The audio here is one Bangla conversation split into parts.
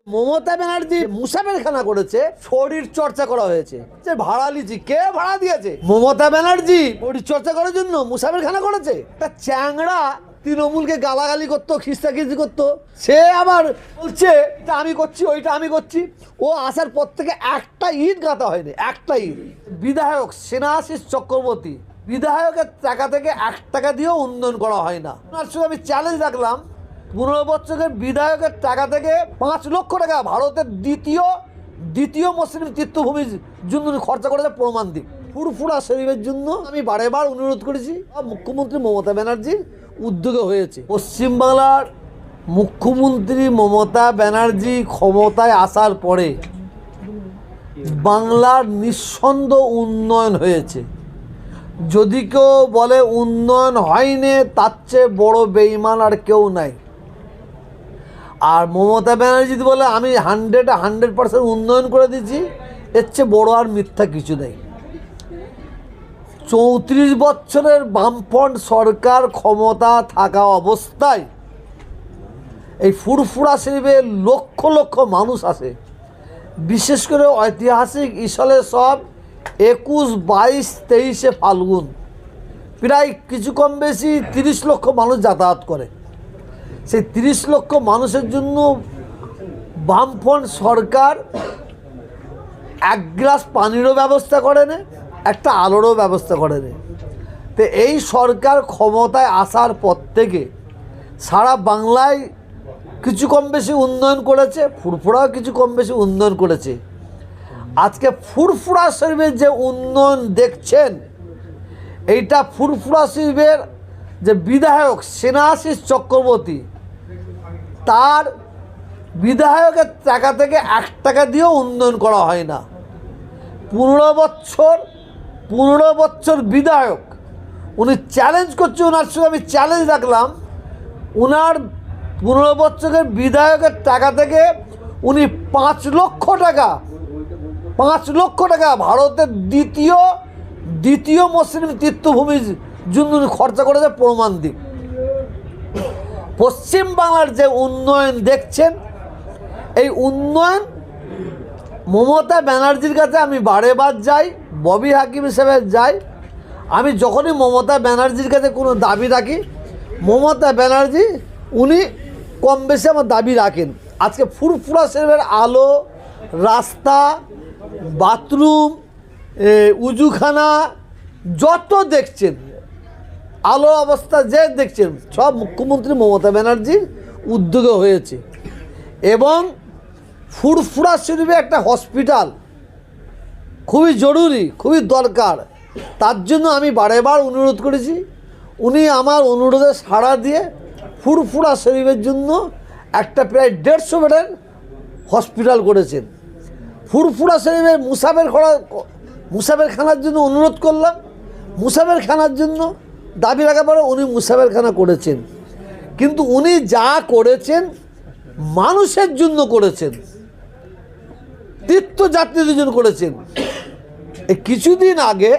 মমতা ব্যানার্জি মুসাফেরখানা করেছে, শরীর চর্চা করা হয়েছে। যে ভাড়া লিছি, কে ভাড়া দিয়েছে? মমতা ব্যানার্জি শরীর চর্চা করার জন্য মুসাফেরখানা করেছে। একটা চ্যাংড়া তৃণমূলকে গালাগালি করতো, খিস্তাখিস্তি করতো, সে আবার বলছে আমি করছি, ওইটা আমি করছি। ও আসার পর থেকে একটা ইট গাঁথা হয়নি, একটা ইট। বিধায়ক স্নেহাশিস চক্রবর্তী, বিধায়কের টাকা থেকে 1 টাকা দিয়েও উন্নয়ন করা হয় না। আপনার সঙ্গে আমি চ্যালেঞ্জ রাখলাম, 15 বছরের বিধায়কের টাকা থেকে 5 লক্ষ টাকা ভারতের দ্বিতীয় মুসলিম তীর্থভূমির জন্য খরচা করেছে, প্রমাণ দিক। ফুরফুরা শরীফের জন্য আমি বারেবার অনুরোধ করেছি, মুখ্যমন্ত্রী মমতা ব্যানার্জির উদ্যোগে হয়েছে। পশ্চিমবাংলার মুখ্যমন্ত্রী মমতা ব্যানার্জি ক্ষমতায় আসার পরে বাংলার নিঃসন্দেহ উন্নয়ন হয়েছে। যদি কেউ বলে উন্নয়ন হয়নি, তার চেয়ে বড় বেঈমান আর কেউ নাই। আর মমতা ব্যানার্জি বলে আমি 100% উন্নয়ন করে দিচ্ছি, এর চেয়ে বড় আর মিথ্যা কিছু নেই। 34 বছরের বামফ্রন্ট সরকার ক্ষমতা থাকা অবস্থায় এই ফুরফুরা শরীফে লক্ষ লক্ষ মানুষ আসে। বিশেষ করে ঐতিহাসিক ইসলে সব 21, 22, 23 ফাল্গুন প্রায় কিছু কম বেশি 30 লক্ষ মানুষ যাতায়াত করে। সেই 30 লক্ষ মানুষের জন্য বামফ্রন্ট সরকার 1 গ্লাস পানিরও ব্যবস্থা করে না, একটা আলোরও ব্যবস্থা করে না। তো এই সরকার ক্ষমতায় আসার পর থেকে সারা বাংলায় কিছু কম বেশি উন্নয়ন করেছে, ফুরফুরাও কিছু কম বেশি উন্নয়ন করেছে। আজকে ফুরফুরা শরীফের যে উন্নয়ন দেখছেন, এইটা ফুরফুরা শরীফের যে বিধায়ক স্নেহাশিস চক্রবর্তী, তার বিধায়কের টাকা থেকে 1 টাকা দিয়েও উন্নয়ন করা হয় না। 15 বছর বিধায়ক, উনি চ্যালেঞ্জ করছে, ওনার সঙ্গে আমি চ্যালেঞ্জ রাখলাম, ওনার 15 বছরের বিধায়কের টাকা থেকে উনি 5 লক্ষ টাকা ভারতের দ্বিতীয় মুসলিম তীর্থভূমির জন্য খরচা করেছে, প্রমাণ দিক। পশ্চিমবাংলার যে উন্নয়ন দেখছেন, এই উন্নয়ন মমতা ব্যানার্জির কাছে আমি বারেবার যাই, ববি হাকিম হিসেবে যাই। আমি যখনই মমতা ব্যানার্জির কাছে কোনো দাবি রাখি, মমতা ব্যানার্জি উনি কম বেশি আমার দাবি রাখেন। আজকে ফুরফুরা শরীফের আলো, রাস্তা, বাথরুম, উজুখানা যত দেখছেন, আলো অবস্থা যে দেখছেন, সব মুখ্যমন্ত্রী মমতা ব্যানার্জির উদ্যোগে হয়েছে। এবং ফুরফুরা শরীফে একটা হসপিটাল খুবই জরুরি, খুবই দরকার। তার জন্য আমি বারেবার অনুরোধ করেছি, উনি আমার অনুরোধে সাড়া দিয়ে ফুরফুরা শরীফের জন্য একটা প্রায় 150 বেডের হসপিটাল করেছেন। ফুরফুরা শরীফের মুসাফেরখানার জন্য অনুরোধ করলাম, মুসাফেরখানার জন্য দাবি রাখার পরে উনি মুসাফেরখানা করেছেন। কিন্তু উনি যা করেছেন মানুষের জন্য করেছেন, তীর্থযাত্রীদের জন্য করেছেন। এই কিছুদিন আগে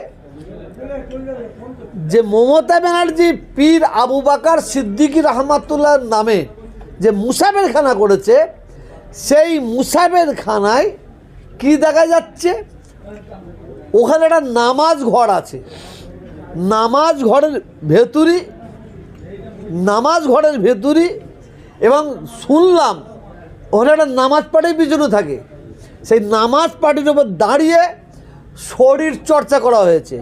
যে মমতা ব্যানার্জি পীর আবু বাকার সিদ্দিকী রহমাতুল্লাহর নামে যে মুসাফেরখানা করেছে, সেই মুসাফেরখানায় কি দেখা যাচ্ছে, ওখানে একটা নামাজ ঘর আছে। নামাজ ঘরের ভেতরি এবং শুনলাম ওখানে একটা নামাজ পার্টির পিছনে থাকে। সেই নামাজ পার্টির উপর দাঁড়িয়ে শরীর চর্চা করা হয়েছে।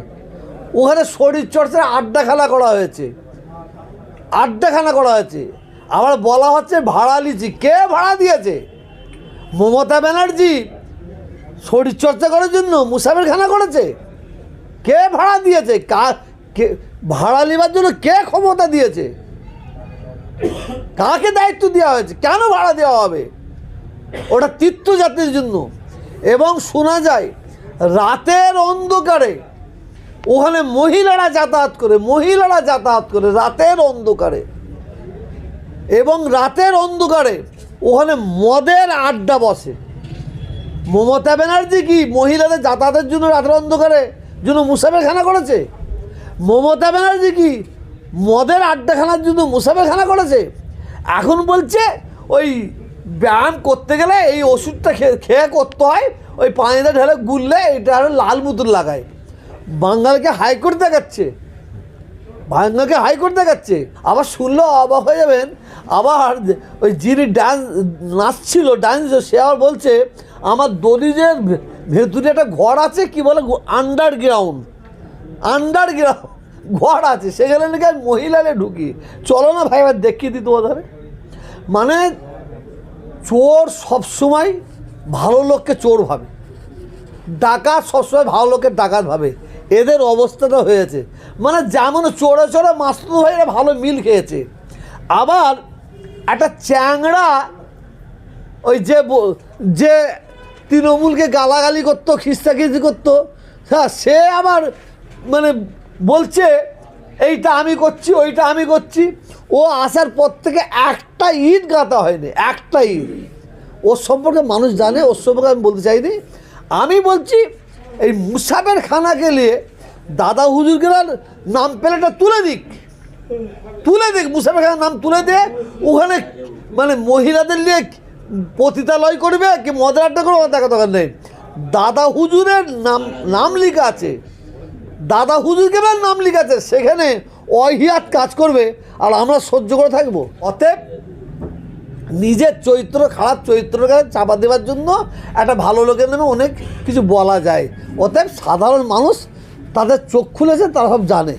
ওখানে শরীর চর্চার আড্ডাখানা করা হয়েছে। আবার বলা হচ্ছে ভাড়া লিছি, কে ভাড়া দিয়েছে? মমতা ব্যানার্জি শরীর চর্চা করার জন্য মুসাফেরখানা করেছে। কে ভাড়া দিয়েছে? কে ভাড়া নেবার জন্য কে ক্ষমতা দিয়েছে? কাকে দায়িত্ব দেওয়া হয়েছে? কেন ভাড়া দেওয়া হবে? ওটা তীর্থযাত্রীর জন্য। এবং শোনা যায় রাতের অন্ধকারে ওখানে মহিলারা যাতায়াত করে রাতের অন্ধকারে, এবং রাতের অন্ধকারে ওখানে মদের আড্ডা বসে। মমতা ব্যানার্জি কি মহিলাদের যাতায়াতের জন্য রাতের অন্ধকারে জন্য মুসাফেরখানা করেছে? মমতা ব্যানার্জি কি মদের আড্ডাখানার জন্য মুসাফেরখানা করেছে? এখন বলছে ওই ব্যায়াম করতে গেলে এই ওষুধটা খেয়ে করতে হয়, ওই পানিতে ঢেলে গুললে এটা আরও লাল মুতুর লাগায়। বাঙালকে হাইকোর্ট দেখাচ্ছে, বাঙালকে হাইকোর্ট দেখাচ্ছে। আবার শুনলেও অবাক হয়ে যাবেন, আবার ওই যিনি নাচছিল ডান্স, সে আবার বলছে আমার দলিজের ভেতরে একটা ঘর আছে, কি বলে আন্ডারগ্রাউন্ড ঘর আছে, সেখানে নাকি আমি মহিলারে ঢুকি। চলো না ভাই এবার দেখিয়ে দিই তোমাদের। মানে চোর সবসময় ভালো লোককে চোর ভাবে, ডাকাত সবসময় ভালো লোকের ডাকাত ভাবে। এদের অবস্থাটা হয়েছে, মানে যেমন চোরে চোরে মাস্তুত হয়ে এরা ভালো মিল খেয়েছে। আবার একটা চ্যাংড়া ওই যে তৃণমূলকে গালাগালি করতো, খিস্তাখিস্তি করতো, হ্যাঁ, সে আবার মানে বলছে এইটা আমি করছি, ওইটা আমি করছি। ও আসার পর থেকে একটা ইট গাঁথা হয়নি, একটা ইট। ওর সম্পর্কে মানুষ জানে, ওর সম্পর্কে আমি বলতে চাইনি। আমি বলছি এই মুসাফের খানাকে নিয়ে দাদা হুজুরকে নাম প্লেটটা তুলে দিক, মুসাফের খানার নাম তুলে দিয়ে ওখানে মানে মহিলাদের নিয়ে পতিতালয় করবে কি মদের আড্ডা করবে, দেখা দরকার নেই। দাদা হুজুরের নাম লেখা আছে, দাদা হুজুরকে নাম লেখা আছে, সেখানে অহিয়াত কাজ করবে আর আমরা সহ্য করে থাকবো। অতএব নিজের চরিত্র, খারাপ চরিত্রকে চাপা দেওয়ার জন্য একটা ভালো লোকের নামে অনেক কিছু বলা যায়। অতএব সাধারণ মানুষ তাদের চোখ খুলেছে, তারা সব জানে।